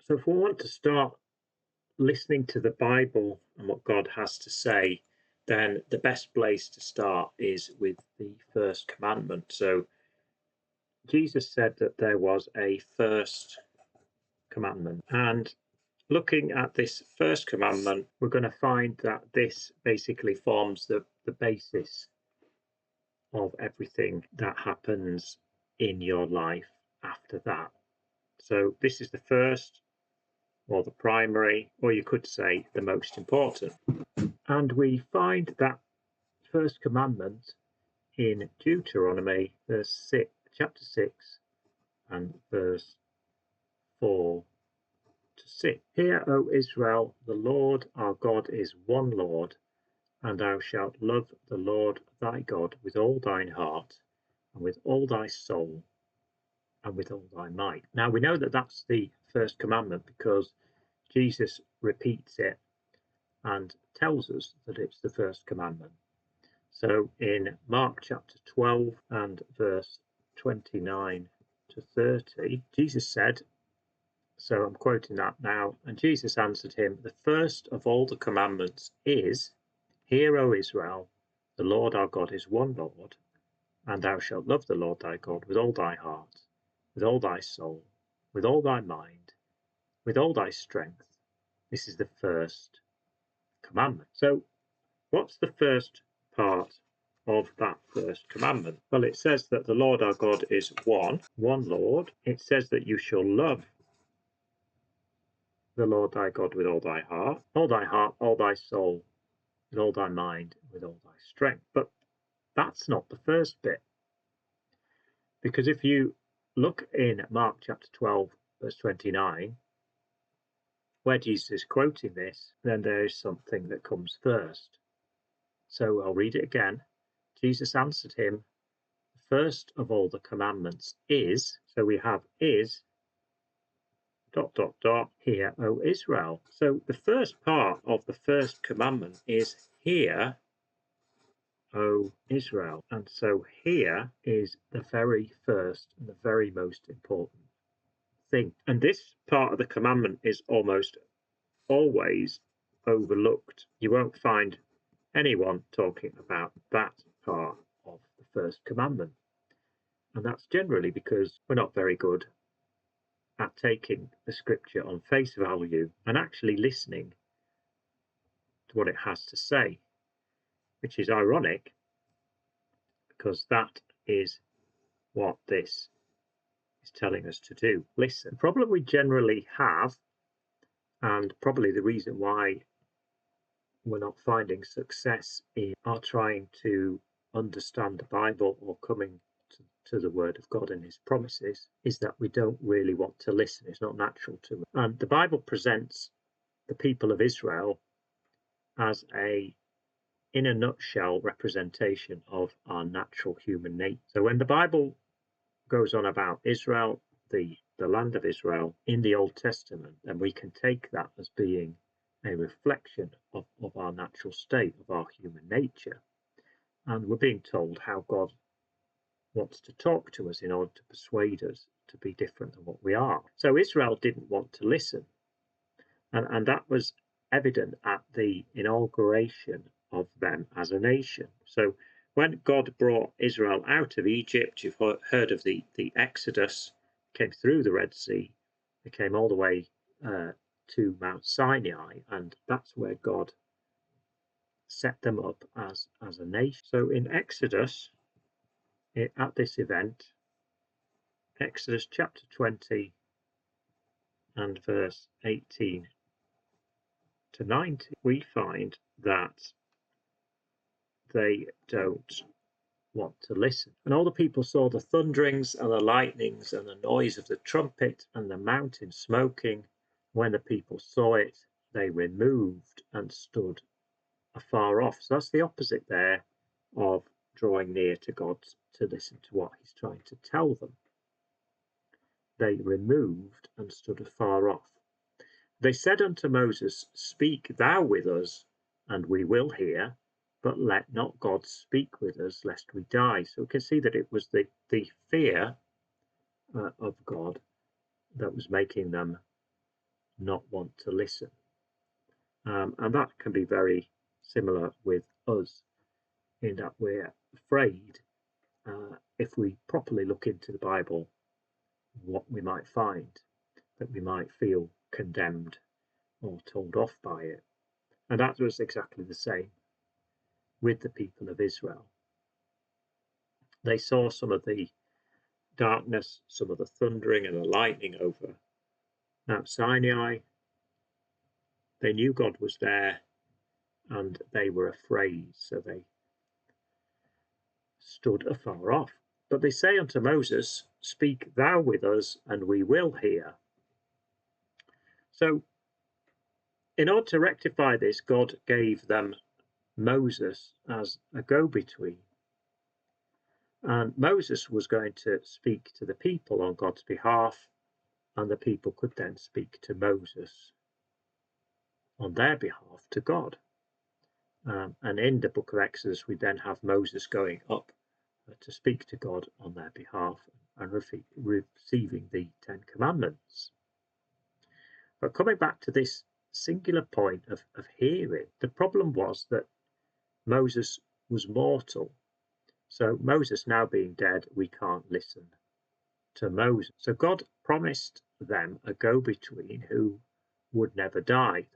So if we want to start listening to the Bible and what God has to say, then the best place to start is with the first commandment. So Jesus said that there was a first commandment. And looking at this first commandment, we're going to find that this basically forms the basis of everything that happens in your life after that. So this is the first, or the primary, or you could say the most important. And we find that first commandment in Deuteronomy chapter 6 and verse 4 to 6. Hear, O Israel, the Lord our God is one Lord, and thou shalt love the Lord thy God with all thine heart, and with all thy soul, and with all thy might. Now we know that that's the first commandment because Jesus repeats it and tells us that it's the first commandment. So in Mark chapter 12 and verse 29 to 30, Jesus said, so I'm quoting that now, and Jesus answered him, the first of all the commandments is, Hear, O Israel, the Lord our God is one Lord, and thou shalt love the Lord thy God with all thy heart, with all thy soul, with all thy mind, with all thy strength. This is the first commandment. So what's the first part of that first commandment? Well, it says that the Lord our God is one Lord. It says that you shall love the Lord thy God with all thy heart, all thy soul, with all thy mind, with all thy strength. But that's not the first bit. Because if you look in Mark chapter 12, verse 29, where Jesus is quoting this, then there is something that comes first. So I'll read it again. Jesus answered him, the first of all the commandments is, so we have is, ... Hear, O Israel. So the first part of the first commandment is hear, O Israel. And so hear is the very first and the very most important thing. And this part of the commandment is almost always overlooked. You won't find anyone talking about that part of the first commandment. And that's generally because we're not very good at taking the scripture on face value and actually listening to what it has to say, which is ironic because that is what this is telling us to do. Listen. The problem we generally have, and probably the reason why we're not finding success in our trying to understand the Bible or coming to the Word of God and His promises, is that we don't really want to listen. It's not natural to us. And the Bible presents the people of Israel as in a nutshell, representation of our natural human nature. So when the Bible goes on about Israel, the land of Israel in the Old Testament, then we can take that as being a reflection of our natural state, of our human nature. And we're being told how God wants to talk to us in order to persuade us to be different than what we are. So Israel didn't want to listen. And that was evident at the inauguration of them as a nation. So when God brought Israel out of Egypt, you've heard of the Exodus, came through the Red Sea, they came all the way to Mount Sinai, and that's where God set them up as a nation. So in Exodus, at this event, Exodus chapter 20 and verse 18 to 19, we find that they don't want to listen. And all the people saw the thunderings and the lightnings and the noise of the trumpet and the mountain smoking. When the people saw it, they removed and stood afar off. So that's the opposite there of drawing near to God to listen to what He's trying to tell them. They removed and stood afar off. They said unto Moses, Speak thou with us, and we will hear, but let not God speak with us, lest we die. So we can see that it was the fear of God that was making them not want to listen. And that can be very similar with us, in that we're afraid, if we properly look into the Bible, what we might find, that we might feel condemned or told off by it. And that was exactly the same with the people of Israel. They saw some of the darkness, some of the thundering and the lightning over Mount Sinai. They knew God was there and they were afraid, so they stood afar off. But they say unto Moses, Speak thou with us, and we will hear. So, in order to rectify this, God gave them Moses as a go-between. And Moses was going to speak to the people on God's behalf, and the people could then speak to Moses on their behalf to God. And in the book of Exodus, we then have Moses going up to speak to God on their behalf and receiving the Ten Commandments. But coming back to this singular point of hearing, the problem was that Moses was mortal. So Moses now being dead, we can't listen to Moses. So God promised them a go-between who would never die,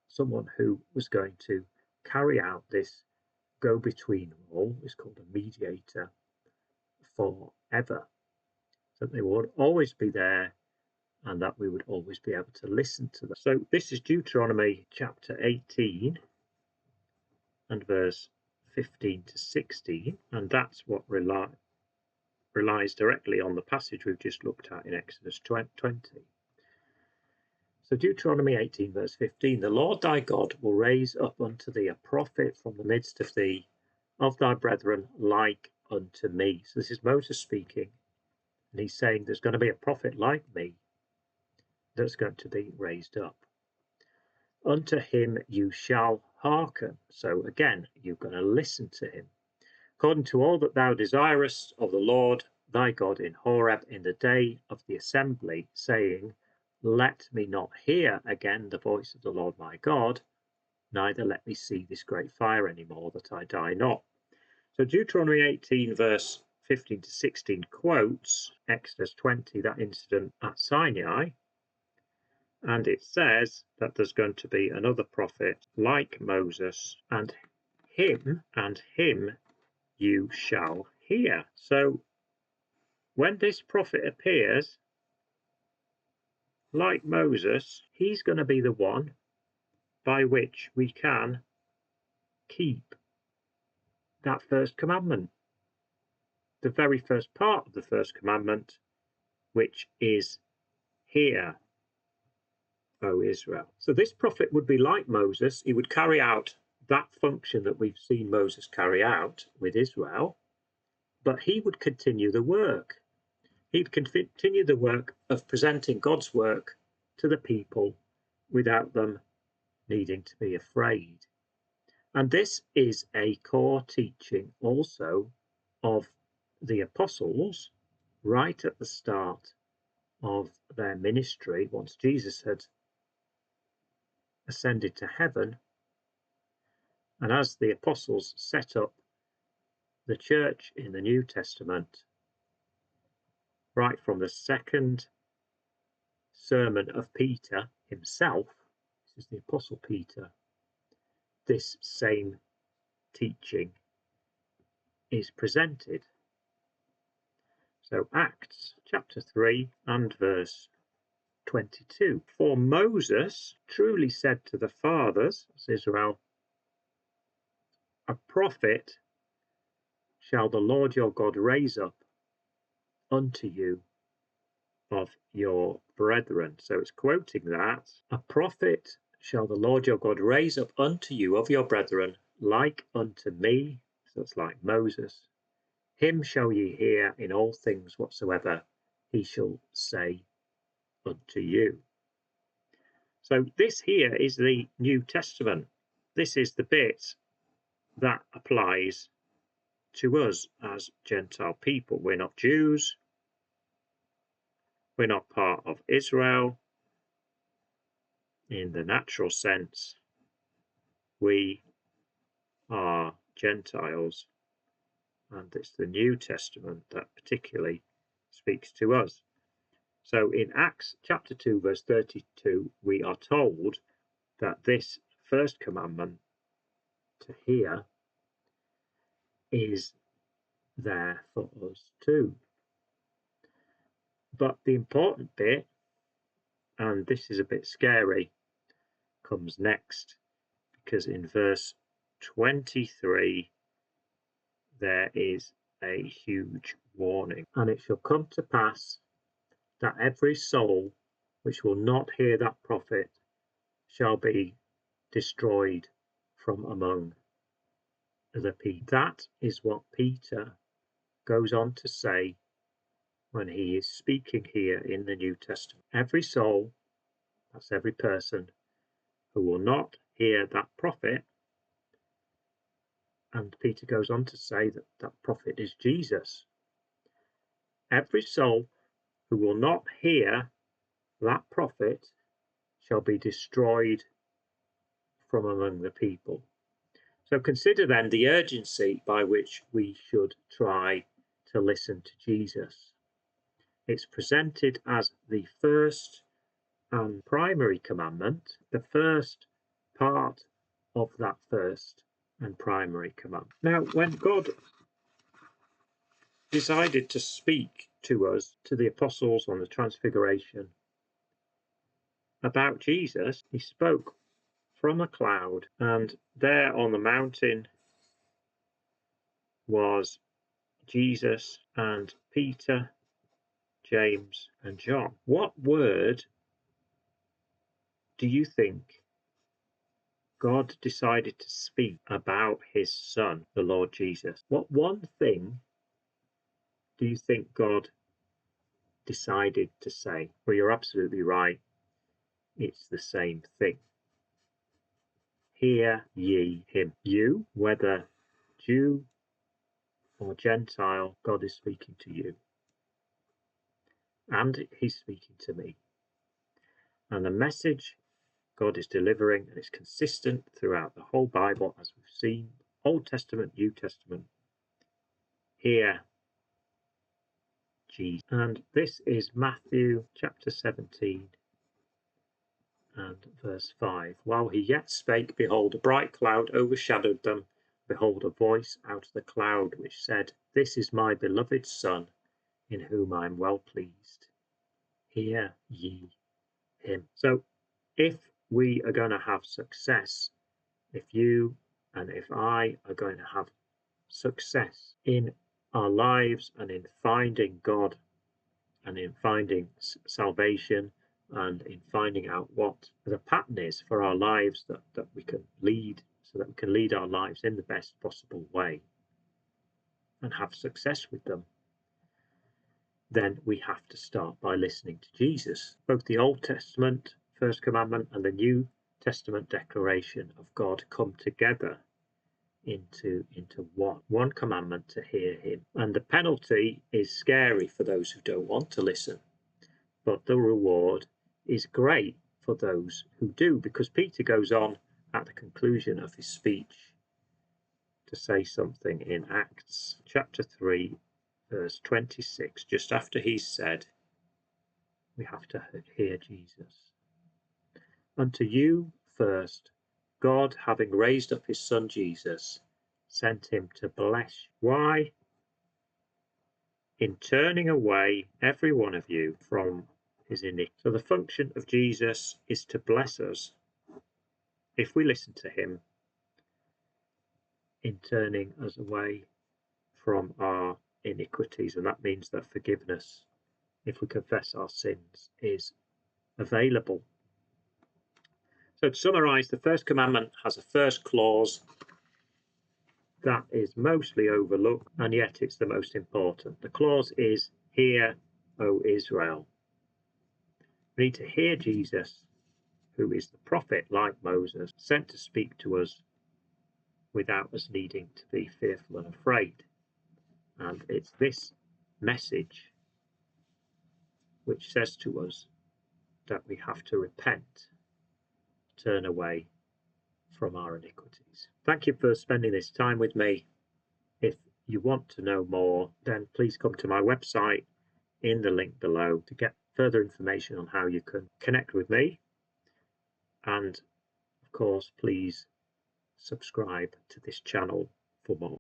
someone who was going to carry out this go-between role, is called a mediator, forever. So they would always be there and that we would always be able to listen to them. So this is Deuteronomy chapter 18 and verse 15 to 16, and that's what relies directly on the passage we've just looked at in Exodus 20. So Deuteronomy 18 verse 15, the Lord thy God will raise up unto thee a prophet from the midst of thee, of thy brethren, like unto me. So this is Moses speaking, and he's saying there's going to be a prophet like me that's going to be raised up. Unto him you shall hearken. So again, you're going to listen to him. According to all that thou desirest of the Lord thy God in Horeb in the day of the assembly, saying, Let me not hear again the voice of the Lord my God, neither let me see this great fire any more, that I die not. So Deuteronomy 18 verse 15 to 16 quotes Exodus 20, that incident at Sinai, and it says that there's going to be another prophet like Moses, and him you shall hear. So when this prophet appears, like Moses, he's going to be the one by which we can keep that first commandment, the very first part of the first commandment, which is hear, O Israel. So this prophet would be like Moses. He would carry out that function that we've seen Moses carry out with Israel, but he would continue the work. He'd continue the work of presenting God's work to the people without them needing to be afraid. And this is a core teaching also of the apostles right at the start of their ministry, once Jesus had ascended to heaven, and as the apostles set up the church in the New Testament, right from the second sermon of Peter himself, this is the Apostle Peter, this same teaching is presented. So Acts chapter 3 and verse 22. For Moses truly said to the fathers, as Israel, a prophet shall the Lord your God raise up unto you of your brethren. So it's quoting that. A prophet shall the Lord your God raise up unto you of your brethren, like unto me. So it's like Moses. Him shall ye hear in all things whatsoever he shall say unto you. So this here is the New Testament. This is the bit that applies to us as Gentile people. We're not Jews. We're not part of Israel. In the natural sense, we are Gentiles, and it's the New Testament that particularly speaks to us. So in Acts chapter 2, verse 32, we are told that this first commandment to hear is there for us too. But the important bit, and this is a bit scary, comes next, because in verse 23 there is a huge warning. And it shall come to pass that every soul which will not hear that prophet shall be destroyed from among the people. That is what Peter goes on to say when he is speaking here in the New Testament. Every soul, that's every person, who will not hear that prophet, and Peter goes on to say that that prophet is Jesus. Every soul who will not hear that prophet shall be destroyed from among the people. So consider then the urgency by which we should try to listen to Jesus. It's presented as the first and primary commandment, the first part of that first and primary commandment. Now, when God decided to speak to us, to the apostles on the Transfiguration, about Jesus, he spoke from a cloud, and there on the mountain was Jesus and Peter, James and John. What word do you think God decided to speak about his son, the Lord Jesus? What one thing do you think God decided to say? Well, you're absolutely right. It's the same thing. Hear ye him. You, whether Jew or Gentile, God is speaking to you. And he's speaking to me. And the message God is delivering, and it's consistent throughout the whole Bible, as we've seen, Old Testament, New Testament. Hear Jesus. And this is Matthew chapter 17 and verse 5. While he yet spake, behold, a bright cloud overshadowed them. Behold, a voice out of the cloud which said, This is my beloved Son, in whom I am well pleased. Hear ye him. So if we are going to have success, if you and if I are going to have success in our lives and in finding God and in finding salvation and in finding out what the pattern is for our lives that we can lead, so that we can lead our lives in the best possible way and have success with them, then we have to start by listening to Jesus. Both the Old Testament first commandment and the New Testament declaration of God come together into one commandment to hear him. And the penalty is scary for those who don't want to listen, but the reward is great for those who do, because Peter goes on at the conclusion of his speech to say something in Acts chapter 3 verse 26, just after he's said we have to hear Jesus. Unto you first, God, having raised up his son Jesus, sent him to bless. Why? In turning away every one of you from his iniquity. So the function of Jesus is to bless us if we listen to him, in turning us away from our iniquities. And that means that forgiveness, if we confess our sins, is available. So to summarize, the first commandment has a first clause that is mostly overlooked, and yet it's the most important. The clause is, Hear, O Israel. We need to hear Jesus, who is the prophet like Moses, sent to speak to us without us needing to be fearful and afraid. And it's this message which says to us that we have to repent turn away from our iniquities. Thank you for spending this time with me. If you want to know more, then please come to my website in the link below to get further information on how you can connect with me. And of course, please subscribe to this channel for more.